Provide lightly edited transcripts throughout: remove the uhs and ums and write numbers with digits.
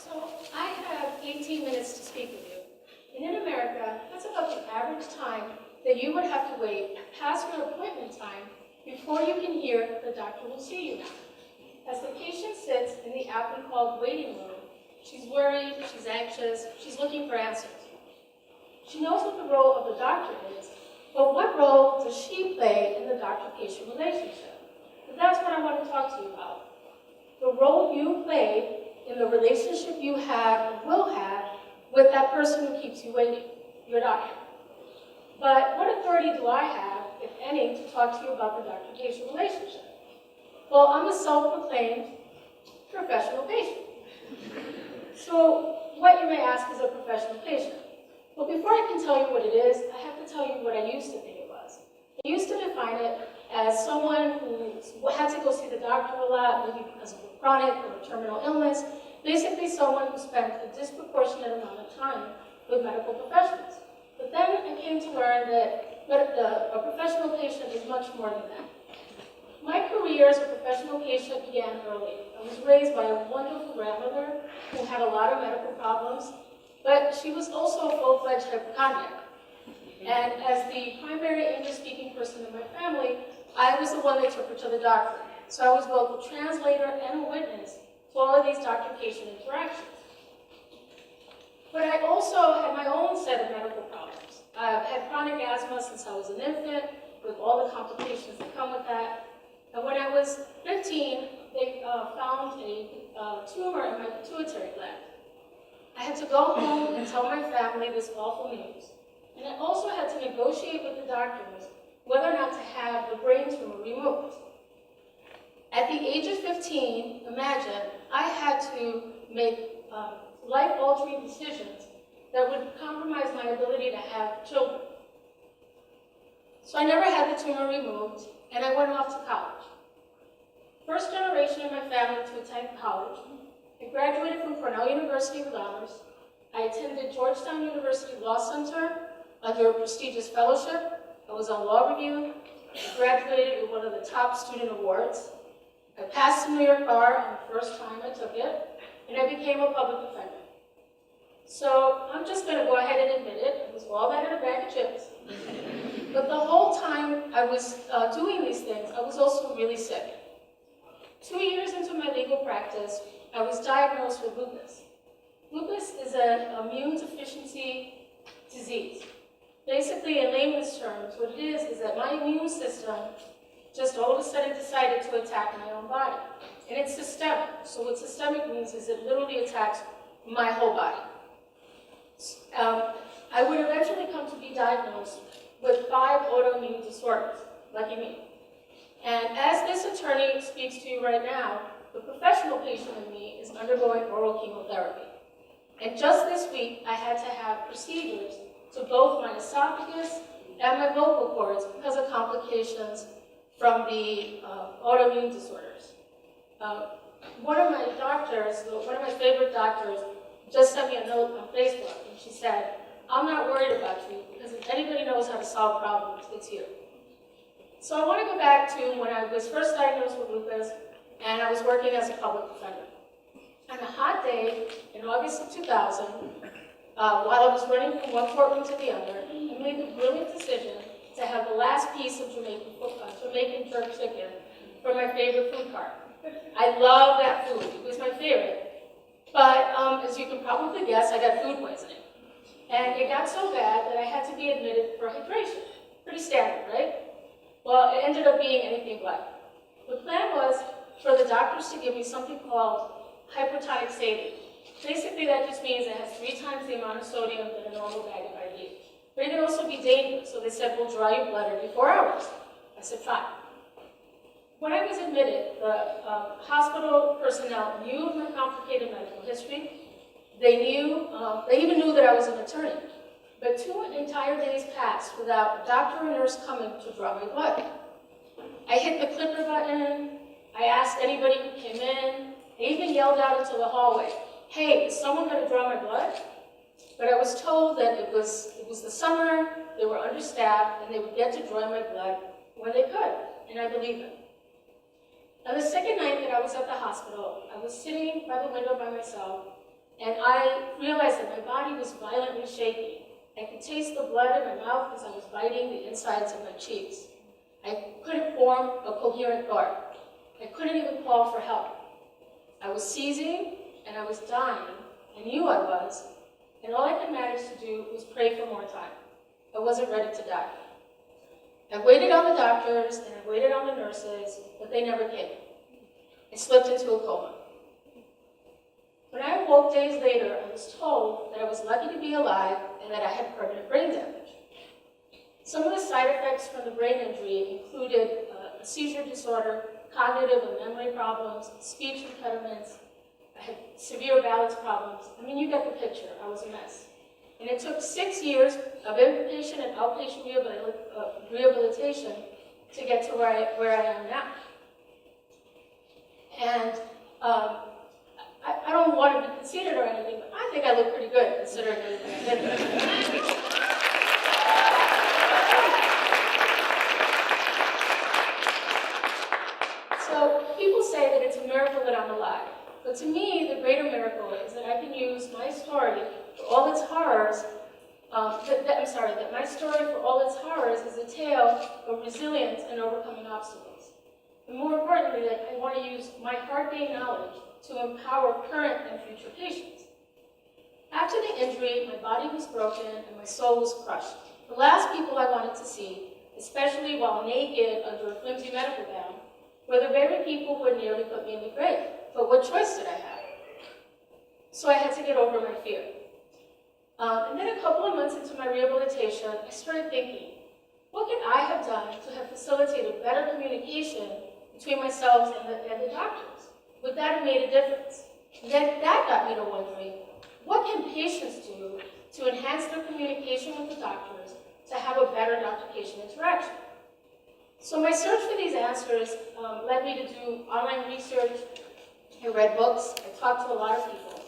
So I have 18 minutes to speak with you. And in America, that's about the average time that you would have to wait past your appointment time before you can hear the doctor will see you now. As the patient sits in the aptly called waiting room, she's worried, she's anxious, she's looking for answers. She knows what the role of the doctor is, but what role does she play in the doctor-patient relationship? And that's what I want to talk to you about. The role you play in the relationship you have and will have with that person who keeps you waiting, your doctor. But what authority do I have, if any, to talk to you about the doctor-patient relationship? Well, I'm a self-proclaimed professional patient. So what you may ask is a professional patient. But before I can tell you what it is, I have to tell you what I used to think it was. I used to define it as someone who had to go see the doctor a lot, maybe because of a chronic or a terminal illness, basically someone who spent a disproportionate amount of time with medical professionals. But then I came to learn that a professional patient is much more than that. My career as a professional patient began early. I was raised by a wonderful grandmother who had a lot of medical problems, but she was also a full-fledged hypochondriac. And as the primary English-speaking person in my family, I was the one that took her to the doctor. So I was both a translator and a witness to all of these doctor-patient interactions. But I also had my own set of medical problems. I've had chronic asthma since I was an infant, with all the complications that come with that. And when I was 15, they found a tumor in my pituitary gland. I had to go home and tell my family this awful news. And I also had to negotiate with the doctors whether or not to have the brain tumor removed. At the age of 15, imagine, I had to make life-altering decisions that would compromise my ability to have children. So I never had the tumor removed, and I went off to college. First generation in my family to attend college. I graduated from Cornell University with honors. I attended Georgetown University Law Center under a prestigious fellowship. I was on law review. I graduated with one of the top student awards. I passed the New York bar on the first time I took it, and I became a public defender. So I'm just going to go ahead and admit it. It was all that in a bag of chips. But the whole time I was doing these things, I was also really sick. 2 years into my legal practice, I was diagnosed with lupus. Lupus is an immune deficiency disease. Basically, in layman's terms, what it is that my immune system just all of a sudden decided to attack my own body. And it's systemic. So what systemic means is it literally attacks my whole body. I would eventually come to be diagnosed with 5 autoimmune disorders, lucky me. And as this attorney speaks to you right now, the professional patient in me is undergoing oral chemotherapy. And just this week, I had to have procedures to both my esophagus and my vocal cords because of complications from the autoimmune disorders. One of my doctors, one of my favorite doctors, just sent me a note on Facebook, and she said, "I'm not worried about you, because if anybody knows how to solve problems, it's you." So I want to go back to when I was first diagnosed with lupus, and I was working as a public defender. On a hot day in August of 2000, while I was running from one courtroom to the other, I made the brilliant decision to have the last piece of Jamaican jerk chicken for my favorite food cart. I love that food. It was my favorite. But as you can probably guess, I got food poisoning. And it got so bad that I had to be admitted for hydration. Pretty standard, right? Well, it ended up being anything but. The plan was for the doctors to give me something called hypertonic saline. Basically, that just means it has 3 times the amount of sodium that a normal bag of IV. But it can also be dangerous, so they said, "We'll draw your blood every 4 hours." I said, "Fine." When I was admitted, the hospital personnel knew of my complicated medical history. They even knew that I was an attorney. But 2 entire days passed without a doctor or nurse coming to draw my blood. I hit the clicker button. I asked anybody who came in. I even yelled out into the hallway, "Hey, is someone going to draw my blood?" But I was told that it was the summer, they were understaffed, and they would get to draw my blood when they could, and I believed them. On the second night that I was at the hospital, I was sitting by the window by myself, and I realized that my body was violently shaking. I could taste the blood in my mouth as I was biting the insides of my cheeks. I couldn't form a coherent thought. I couldn't even call for help. I was seizing, and I was dying. I knew I was, and all I could manage to do was pray for more time. I wasn't ready to die. I waited on the doctors, and I waited on the nurses, but they never came. I slipped into a coma. When I awoke days later, I was told that I was lucky to be alive and that I had permanent brain damage. Some of the side effects from the brain injury included a seizure disorder, cognitive and memory problems, speech impediments. I had severe balance problems. I mean, you get the picture. I was a mess. And it took 6 years of inpatient and outpatient rehabilitation to get to where I am now. And I don't want to be conceited or anything, but I think I look pretty good considering everything I've been through. So people say that it's a miracle that I'm alive. But to me, the greater miracle is that I can use my story for all its horrors, that my story for all its horrors is a tale of resilience and overcoming obstacles. And more importantly, that I want to use my hard-gained knowledge to empower current and future patients. After the injury, my body was broken and my soul was crushed. The last people I wanted to see, especially while naked under a flimsy medical gown, were the very people who had nearly put me in the grave. But what choice did I have? So I had to get over my fear. And then a couple of months into my rehabilitation, I started thinking, what could I have done to have facilitated better communication between myself and the doctors? Would that have made a difference? And then that got me to wondering, what can patients do to enhance their communication with the doctors to have a better doctor-patient interaction? So my search for these answers led me to do online research. I read books. I talked to a lot of people.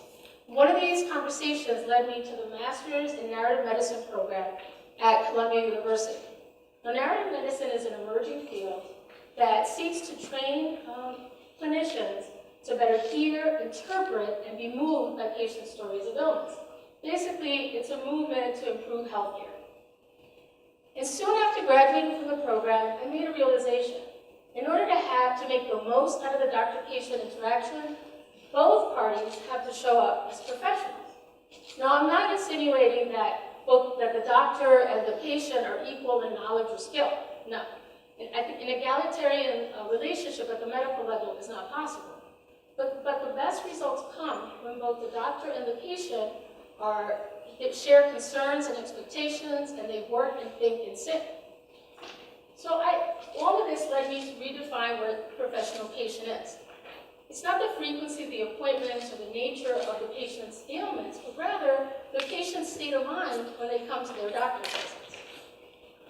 One of these conversations led me to the Master's in Narrative Medicine program at Columbia University. Now, narrative medicine is an emerging field that seeks to train clinicians to better hear, interpret, and be moved by patient stories of illness. Basically, it's a movement to improve healthcare. And soon after graduating from the program, I made a realization. In order to make the most out of the doctor-patient interaction, both parties have to show up as professionals. Now, I'm not insinuating that the doctor and the patient are equal in knowledge or skill. No. An egalitarian relationship at the medical level is not possible. But the best results come when both the doctor and the patient share concerns and expectations, and they work and think in sync. So all of this led me to redefine what professional patient is. It's not the frequency of the appointments or the nature of the patient's ailments, but rather the patient's state of mind when they come to their doctor's visits.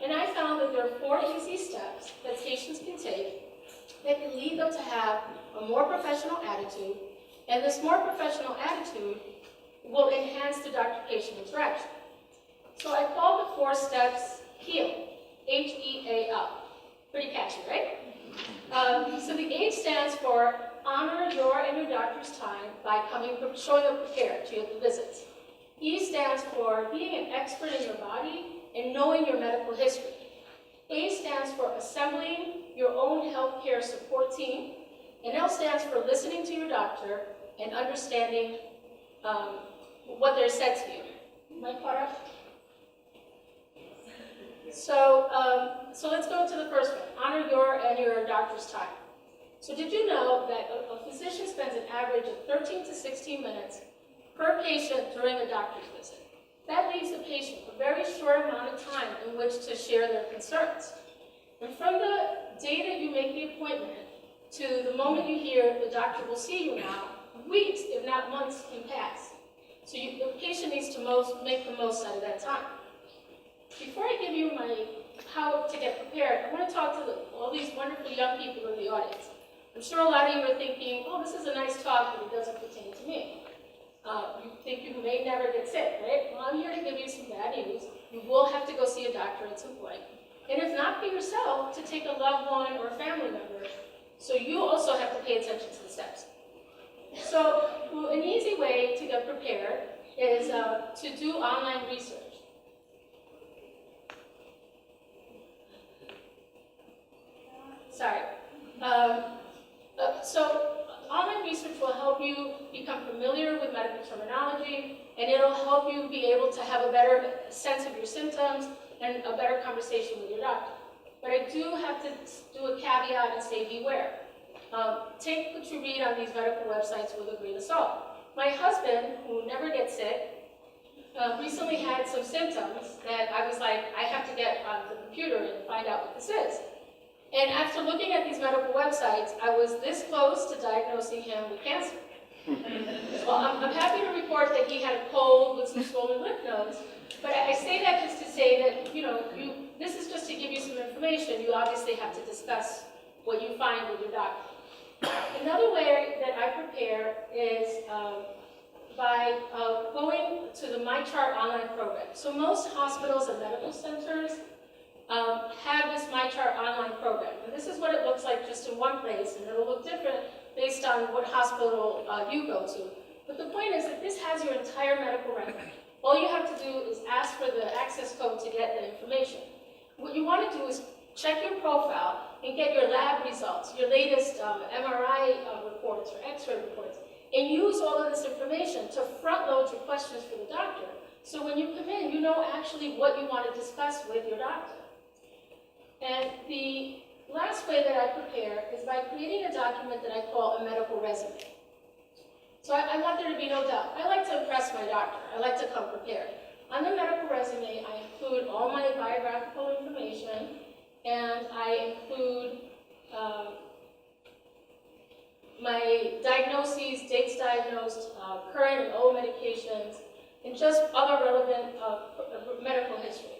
And I found that there are 4 easy steps that patients can take that can lead them to have a more professional attitude, and this more professional attitude will enhance the doctor-patient interaction. So I call the 4 steps HEAL, H-E-A-L. Pretty catchy, right? So the H stands for honor your and your doctor's time by showing up prepared to your visits. E stands for being an expert in your body and knowing your medical history. A stands for assembling your own healthcare support team. And L stands for listening to your doctor and understanding what they're said to you. Am I caught up? So let's go to the first one, honor your and your doctor's time. So did you know that a physician spends an average of 13 to 16 minutes per patient during a doctor's visit? That leaves the patient a very short amount of time in which to share their concerns. And from the day that you make the appointment to the moment you hear the doctor will see you now, weeks, if not months, can pass. So the patient needs to make the most out of that time. Before I give you how to get prepared, I want to talk to all these wonderful young people in the audience. I'm sure a lot of you are thinking, oh, this is a nice talk, but it doesn't pertain to me. You think you may never get sick, right? Well, I'm here to give you some bad news. You will have to go see a doctor at some point. And if not for yourself, to take a loved one or a family member. So you also have to pay attention to the steps. So well, an easy way to get prepared is to do online research. Sorry. So online research will help you become familiar with medical terminology, and it'll help you be able to have a better sense of your symptoms and a better conversation with your doctor. But I do have to do a caveat and say beware. Take what you read on these medical websites with a grain of salt. My husband, who never gets sick, recently had some symptoms that I was like, I have to get on the computer and find out what this is. And after looking at these medical websites, I was this close to diagnosing him with cancer. Well, I'm happy to report that he had a cold with some swollen lymph nodes, but I say that just to say that, this is just to give you some information. You obviously have to discuss what you find with your doctor. Another way that I prepare is by going to the MyChart online program. So most hospitals and medical centers have this MyChart online program. And this is what it looks like just in one place, and it'll look different based on what hospital you go to. But the point is that this has your entire medical record. All you have to do is ask for the access code to get the information. What you want to do is check your profile and get your lab results, your latest MRI reports or X-ray reports, and use all of this information to front load your questions for the doctor. So when you come in, you know actually what you want to discuss with your doctor. And the last way that I prepare is by creating a document that I call a medical resume. So I want there to be no doubt. I like to impress my doctor. I like to come prepared. On the medical resume, I include all my biographical information, and I include my diagnoses, dates diagnosed, current and old medications, and just other relevant medical history.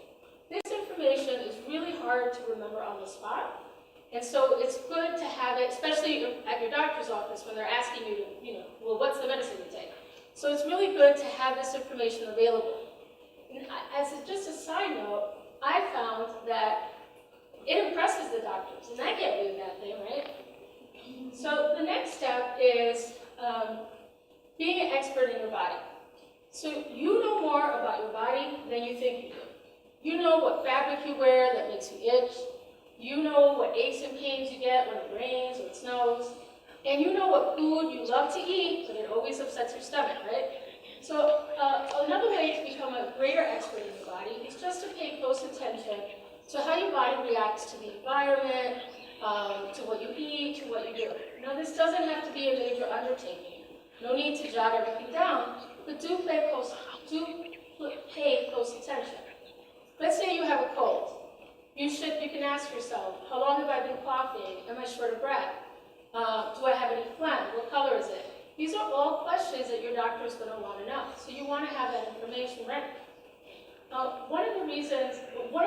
This information is really hard to remember on the spot, and so it's good to have it, especially at your doctor's office when they're asking you, well, what's the medicine you take? So it's really good to have this information available. And just a side note, I found that it impresses the doctors, and that can't be a bad thing, right? So the next step is being an expert in your body. So you know more about your body than you think you do. You know what fabric you wear that makes you itch. You know what aches and pains you get when it rains or it snows. And you know what food you love to eat, but it always upsets your stomach, right? So another way to become a greater expert in your body is just to pay close attention to how your body reacts to the environment, to what you eat, to what you do. Now, this doesn't have to be a major undertaking. No need to jot everything down, but do pay close attention. Let's say you have a cold. You can ask yourself, how long have I been coughing? Am I short of breath? Do I have any phlegm? What color is it? These are all questions that your doctor is going to want to know. So you want to have that information ready. One of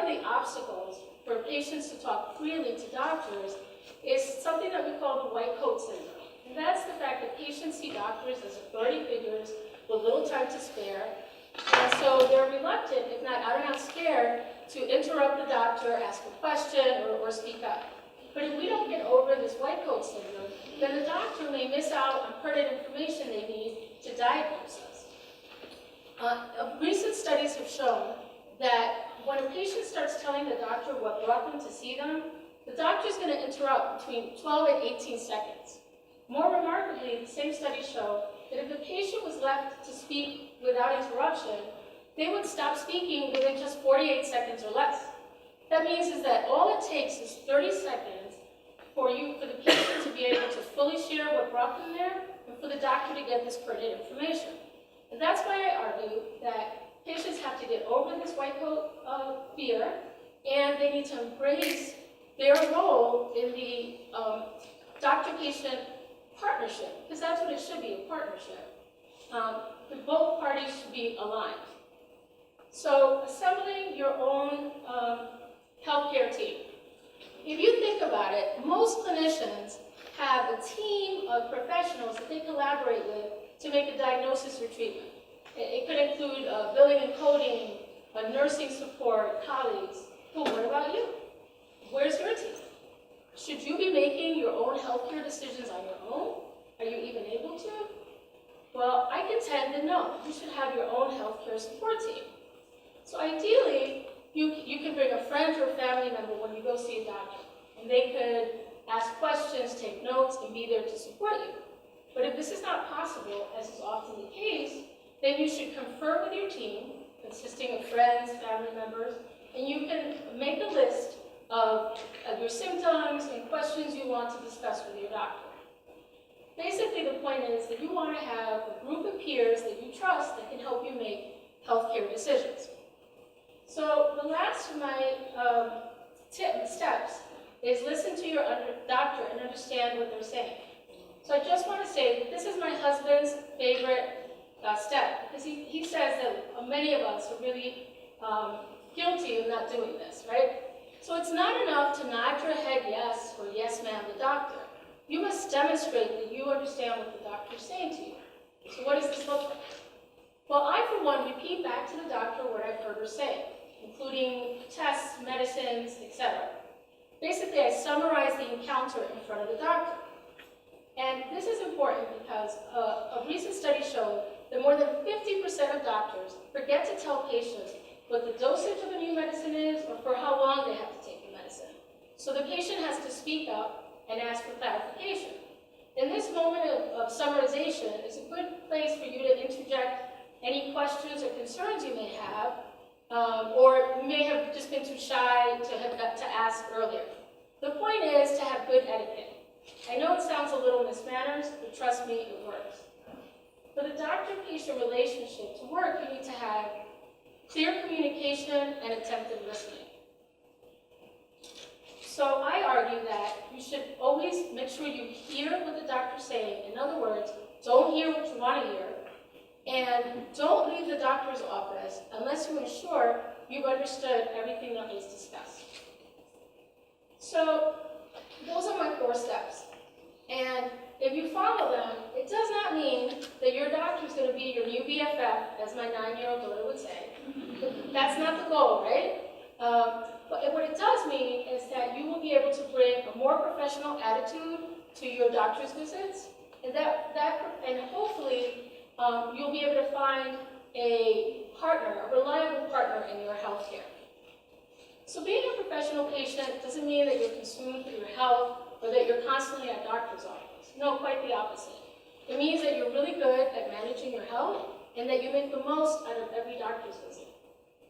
the obstacles for patients to talk freely to doctors is something that we call the white coat syndrome. And that's the fact that patients see doctors as authority figures with little time to spare. And so they're reluctant, if not out and out scared, to interrupt the doctor, ask a question, or speak up. But if we don't get over this white coat syndrome, then the doctor may miss out on pertinent information they need to diagnose us. Recent studies have shown that when a patient starts telling the doctor what brought them to see them, the doctor's going to interrupt between 12 and 18 seconds. More remarkably, the same studies show that if the patient was left to speak without interruption, they would stop speaking within just 48 seconds or less. That means is that all it takes is 30 seconds for the patient to be able to fully share what brought them there, and for the doctor to get this pertinent information. And that's why I argue that patients have to get over this white coat fear, and they need to embrace their role in the doctor-patient partnership, because that's what it should be, a partnership. Both parties should be aligned. So assembling your own healthcare team. If you think about it, most clinicians have a team of professionals that they collaborate with to make a diagnosis or treatment. It could include billing and coding, nursing support, colleagues. But what about you? Where's your team? Should you be making your own healthcare decisions on your own? Are you even able to? contend that no, you should have your own healthcare support team. So ideally, you can bring a friend or a family member when you go see a doctor, and they could ask questions, take notes, and be there to support you. But if this is not possible, as is often the case, then you should confer with your team, consisting of friends, family members, and you can make a list of your symptoms and questions you want to discuss with your doctor. Basically, the point is that you want to have a group of peers that you trust that can help you make healthcare decisions. So the last of my steps is listen to your doctor and understand what they're saying. So I just want to say that this is my husband's favorite step, because he says that many of us are really guilty of not doing this, right? So it's not enough to nod your head yes or yes ma'am to the doctor. You must demonstrate that you understand what the doctor is saying to you. So what does this look like? Well, I, for one, repeat back to the doctor what I've heard her say, including tests, medicines, etc. Basically, I summarize the encounter in front of the doctor. And this is important because a recent study showed that more than 50% of doctors forget to tell patients what the dosage of a new medicine is or for how long they have to take the medicine. So the patient has to speak up and ask for clarification. In this moment of summarization, it's a good place for you to interject any questions or concerns you may have, or you may have just been too shy to ask earlier. The point is to have good etiquette. I know it sounds a little mismanners, but trust me, it works. For the doctor-patient relationship to work, you need to have clear communication and attentive listening. So I argue that you should always make sure you hear what the doctor's saying. In other words, don't hear what you want to hear, and don't leave the doctor's office unless you ensure you've understood everything that was discussed. So those are my 4 steps. And if you follow them, it does not mean that your doctor is going to be your new BFF, as my 9-year-old daughter would say. That's not the goal, right? But what it does mean is that you will be able to bring a more professional attitude to your doctor's visits, and hopefully you'll be able to find a partner, a reliable partner in your healthcare. So being a professional patient doesn't mean that you're consumed with your health or that you're constantly at doctor's office. No, quite the opposite. It means that you're really good at managing your health and that you make the most out of every doctor's visit.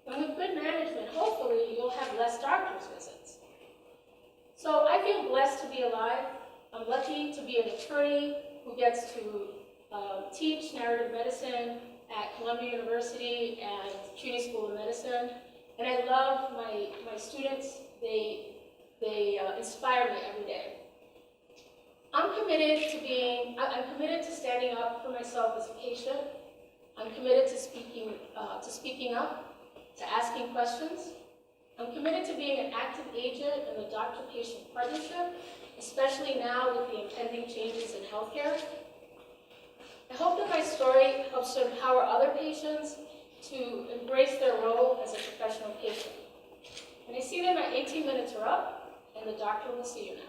And with good management, hopefully, you'll have less doctor's visits. So I feel blessed to be alive. I'm lucky to be an attorney who gets to teach narrative medicine at Columbia University and CUNY School of Medicine. And I love my students. They inspire me every day. I'm committed to standing up for myself as a patient. I'm committed to speaking up, to asking questions. I'm committed to being an active agent in the doctor-patient partnership, especially now with the impending changes in healthcare. I hope that my story helps to empower other patients to embrace their role as a professional patient. And I see that my 18 minutes are up, and the doctor will see you now.